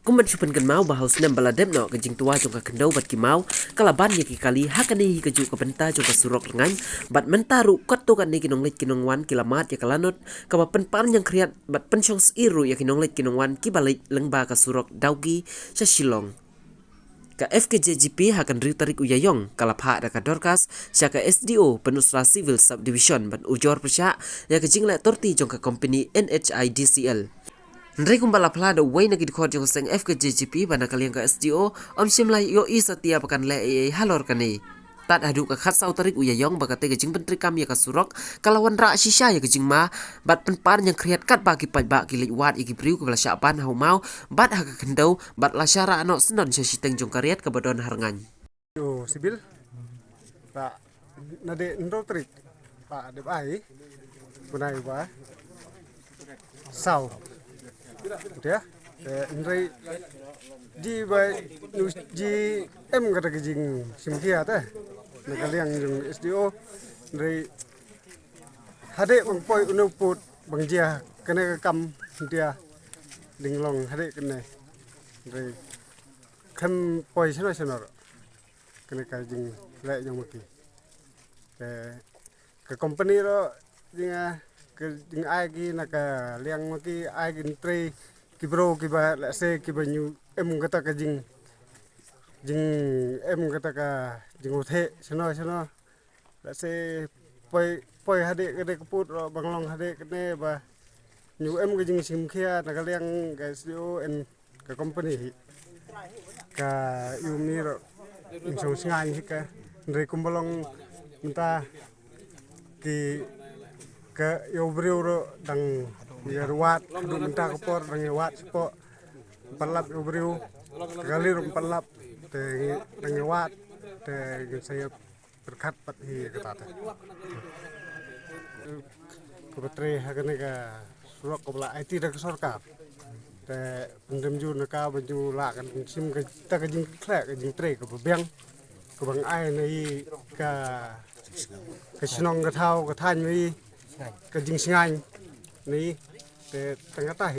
Kuman chupan kan mau bahaus nem baladem no ke jing tua jong ka kendau bat ki mau kalaban ye ki kali hakani hi keju ke benta jong ka surok rengan bat mentaru kat tu kan ni kinong lit kinong wan kilamat ya kalanot ka ba pen yang kriat bat pen chong iru ya kinong lit kinong wan ki balik lengba ka surok daugi sa Shillong ka FKJGP hakan ri tarik uyayong kalapha da ka dorkas sya ka SDO penusra civil subdivision ban ujor persya ya ke jing la torti jong ka company NHIDCL Nri kumbala pla da way na gidkod yung seng FKJGP bana kaliang ka SDO om simla yo isa tia pakan le halor kani. Tat adu ka khat sau tarik uyayong bakate ke jing pentri kam ya ka surok kalawan ra shisha ya ke jing ma bat penpar yang kriat kat bagi pai ba ki liwat iki priu ke bala syapan hau mau bat ha ka kendau bat la syara no senon sya siteng jong kariat ke badon harangan. Yo sibil pak nade ndo trik pak de bai bunai ba sau dia ndai di bai di em kata kejing simkia teh nakaliang yung SDO ndai hade bang poi unuput bang jia kena kam dia linglong hade kena ndai kam poi senor kena kajing le yang mati ke company ro jinga ke jing ai ki na ka liang mati ai ki tre ki bro ki ba la se ki ba nyu em kata ka jing em kata ka jing uthe seno la se poi hade ke put ro banglong hade kene ba nyu em ka jing sim khia na ka liang ka SDO en ka company ka yumi ro insong singai hika ndre kumbalong minta ki ke yo brio dang ya ruat du minta kopor dang wat spo palap yo brio kali rum palap te dang wat te saya berkat pat hi kata ko betre hagane ka surok ko bla IT da sarkar te pendem ju na ka baju la kan sim ka ta ka jing klek ka jing tre ka beng ka bang ai nei ka sinong ka thau ka than ni ka jing singai ni te tanga ta